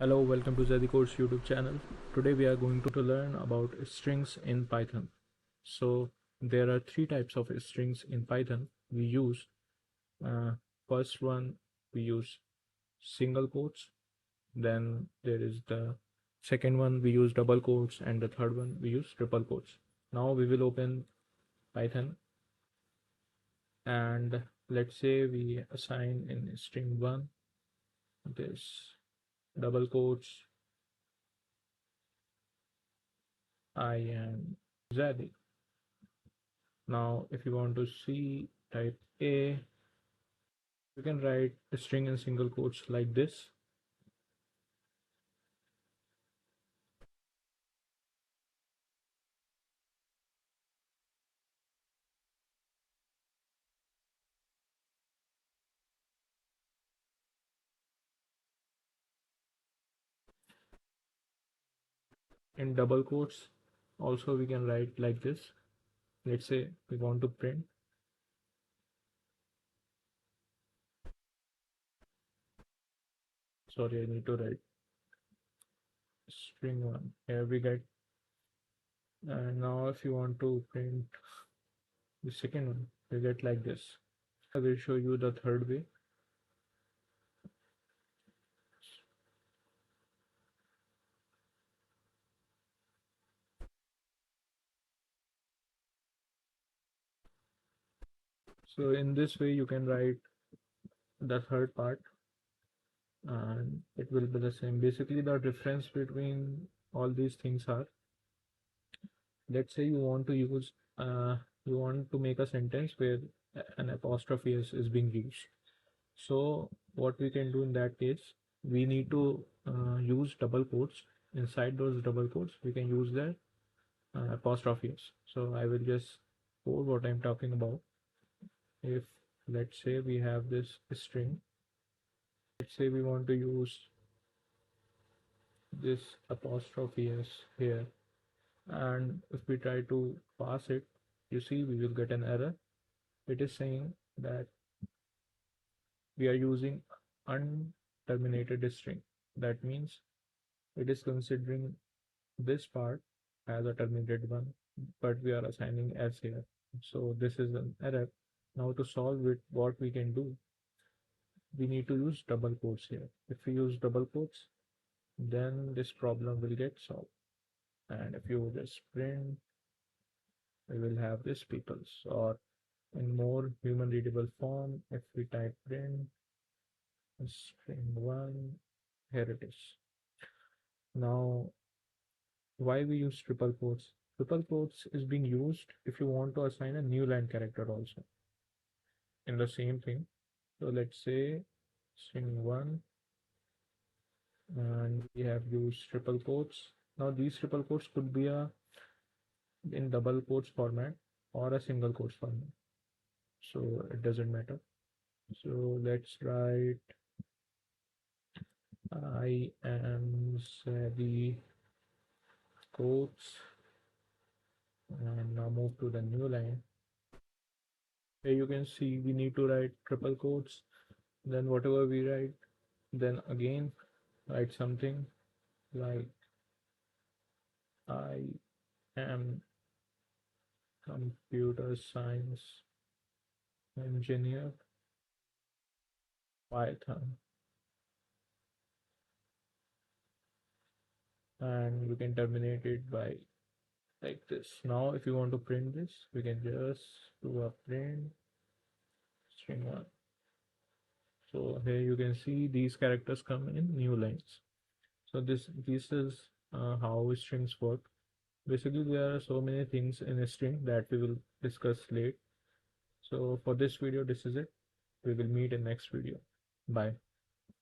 Hello, welcome to Zeddy Codes YouTube channel. Today we are going to learn about strings in Python. So there are three types of strings in Python we use. Uh, First one we use single quotes. Then there is the second one we use double quotes, and the third one we use triple quotes. Now we will open Python and let's say we assign in string one this double quotes I am Zeddy. Now, if you want to see type A, you can write a string in single quotes like this. In double quotes, also we can write like this. Let's say we want to print. Sorry, I need to write string one. Here we get. And now if you want to print the second one, you get like this. I will show you the third way. So in this way, you can write the third part and it will be the same. Basically, the difference between all these things are, let's say you want to make a sentence where an apostrophe is being used. So what we can do in that case, we need to use double quotes. Inside those double quotes we can use the apostrophes. So I will just code what I'm talking about. If let's say we have this string, let's say we want to use this apostrophe s here, and if we try to pass it, you see we will get an error. It is saying that we are using unterminated string. That means it is considering this part as a terminated one, but we are assigning s here. So this is an error. Now to solve it, what we can do, we need to use double quotes here. If we use double quotes, then this problem will get solved. And if you just print, we will have this peoples, or in more human readable form, if we type print string one, here it is. Now, why we use triple quotes? Triple quotes is being used if you want to assign a new line character also in the same thing. So let's say string one, and we have used triple quotes. Now these triple quotes could be a in double quotes format or a single quotes format. So it doesn't matter. So let's write I am Savvy quotes, and now move to the new line. Here you can see we need to write triple quotes. Then whatever we write, then again write something like I am computer science engineer Python, and you can terminate it by like this. Now if you want to print this, we can just do a print string one. So here you can see these characters come in new lines. So this is how strings work. Basically, there are so many things in a string that we will discuss later. So for this video, this is it. We will meet in next video. Bye.